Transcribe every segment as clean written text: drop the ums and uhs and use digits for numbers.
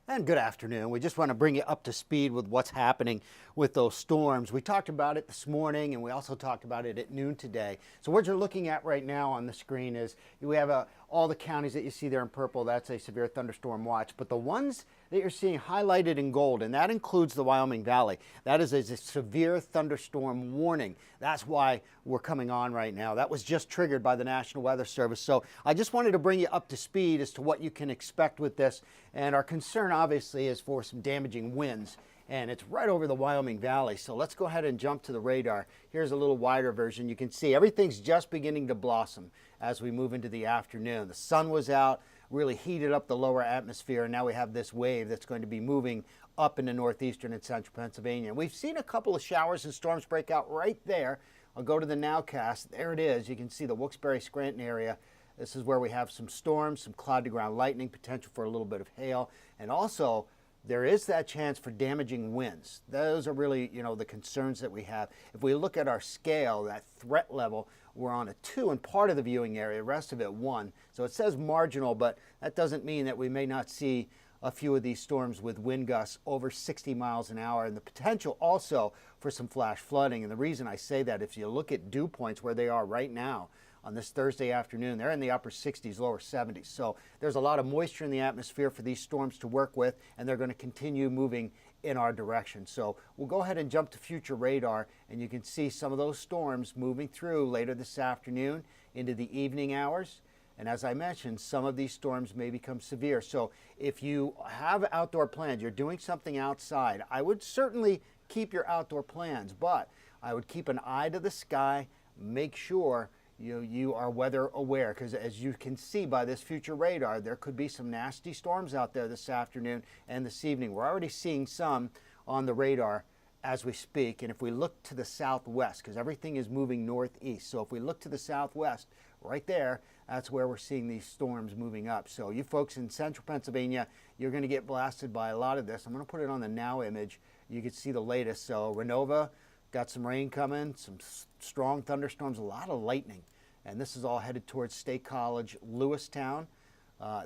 And good afternoon. We just want to bring you up to speed with what's happening with those storms. We talked about it this morning and we also talked about it at noon today. So what you're looking at right now on the screen is we have all the counties that you see there in purple. That's a severe thunderstorm watch. But the ones that you're seeing highlighted in gold, and that includes the Wyoming Valley, that is a severe thunderstorm warning. That's why we're coming on right now. That was just triggered by the National Weather Service. So I just wanted to bring you up to speed as to what you can expect with this. And our concern obviously is for some damaging winds, and it's right over the Wyoming Valley. So let's go ahead and jump to the radar. Here's a little wider version. You can see everything's just beginning to blossom as we move into the afternoon. The sun was out, really heated up the lower atmosphere, and now we have this wave that's going to be moving up into northeastern and central Pennsylvania. We've seen a couple of showers and storms break out right there. I'll go to the nowcast. There it is. You can see the Wilkes-Barre-Scranton area. This is where we have some storms, some cloud-to-ground lightning, potential for a little bit of hail, and also there is that chance for damaging winds. Those are really, the concerns that we have. If we look at our scale, that threat level, we're on a 2 in part of the viewing area, the rest of it 1. So it says marginal, but that doesn't mean that we may not see a few of these storms with wind gusts over 60 miles an hour, and the potential also for some flash flooding. And the reason I say that, if you look at dew points where they are right now, on this Thursday afternoon, they're in the upper 60s, lower 70s. So there's a lot of moisture in the atmosphere for these storms to work with, and they're going to continue moving in our direction. So we'll go ahead and jump to future radar, and you can see some of those storms moving through later this afternoon into the evening hours. And as I mentioned, some of these storms may become severe. So if you have outdoor plans, you're doing something outside, I would certainly keep your outdoor plans, but I would keep an eye to the sky, make sure you are weather aware, because as you can see by this future radar, there could be some nasty storms out there this afternoon and this evening. We're already seeing some on the radar as we speak. And if we look to the southwest, because everything is moving northeast, so if we look to the southwest, right there, that's where we're seeing these storms moving up. So you folks in central Pennsylvania, you're going to get blasted by a lot of this. I'm going to put it on the now image. You can see the latest. So Renova, got some rain coming, some strong thunderstorms, a lot of lightning. And this is all headed towards State College, Lewistown.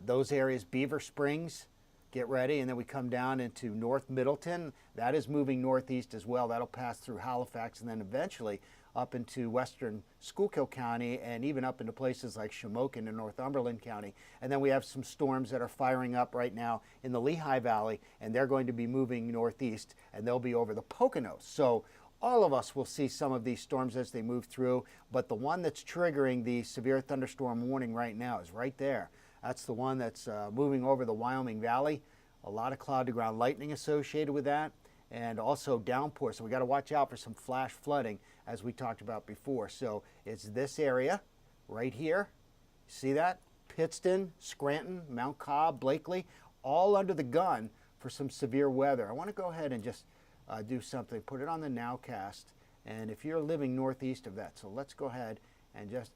Those areas, Beaver Springs, get ready. And then we come down into North Middleton. That is moving northeast as well. That'll pass through Halifax and then eventually up into western Schuylkill County and even up into places like Shamokin and Northumberland County. And then we have some storms that are firing up right now in the Lehigh Valley, and they're going to be moving northeast, and they'll be over the Poconos. So all of us will see some of these storms as they move through, but the one that's triggering the severe thunderstorm warning right now is right there. That's the one that's moving over the Wyoming Valley. A lot of cloud-to-ground lightning associated with that, and also downpour. So we got to watch out for some flash flooding, as we talked about before. So it's this area right here. See that? Pittston, Scranton, Mount Cobb, Blakely, all under the gun for some severe weather. I want to go ahead and just do something, put it on the nowcast, and if you're living northeast of that, so let's go ahead and just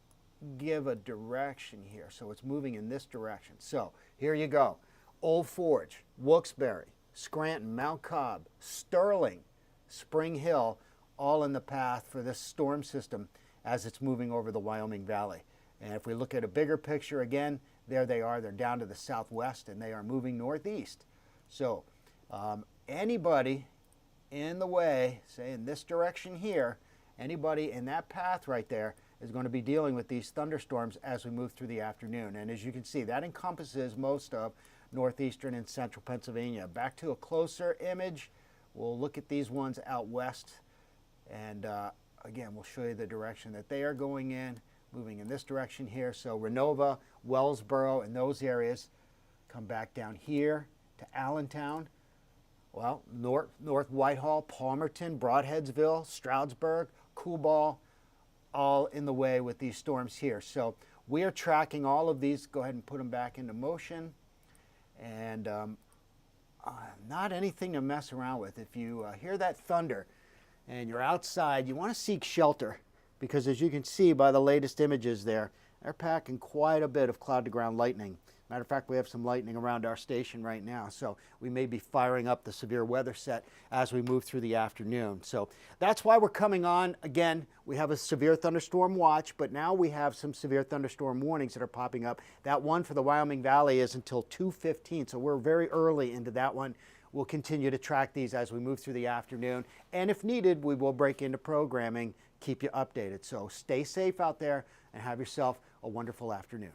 give a direction here. So it's moving in this direction. So here you go. Old Forge, Wilkes-Barre, Scranton, Mount Cobb, Sterling, Spring Hill, all in the path for this storm system as it's moving over the Wyoming Valley. And if we look at a bigger picture again, there they are. They're down to the southwest and they are moving northeast. So anybody in the way, say in this direction here, anybody in that path right there is going to be dealing with these thunderstorms as we move through the afternoon. And as you can see, that encompasses most of northeastern and central Pennsylvania. Back to a closer image, we'll look at these ones out west, and again, we'll show you the direction that they are going in, moving in this direction here. So Renova, Wellsboro, and those areas come back down here to Allentown. Well, North Whitehall, Palmerton, Broadheadsville, Stroudsburg, Coolball, all in the way with these storms here. So we are tracking all of these. Go ahead and put them back into motion. And not anything to mess around with. If you hear that thunder and you're outside, you want to seek shelter, because as you can see by the latest images there, they're packing quite a bit of cloud-to-ground lightning. Matter of fact, we have some lightning around our station right now, so we may be firing up the severe weather set as we move through the afternoon. So that's why we're coming on. Again, we have a severe thunderstorm watch, but now we have some severe thunderstorm warnings that are popping up. That one for the Wyoming Valley is until 2:15, so we're very early into that one. We'll continue to track these as we move through the afternoon, and if needed, we will break into programming, keep you updated. So stay safe out there and have yourself a wonderful afternoon.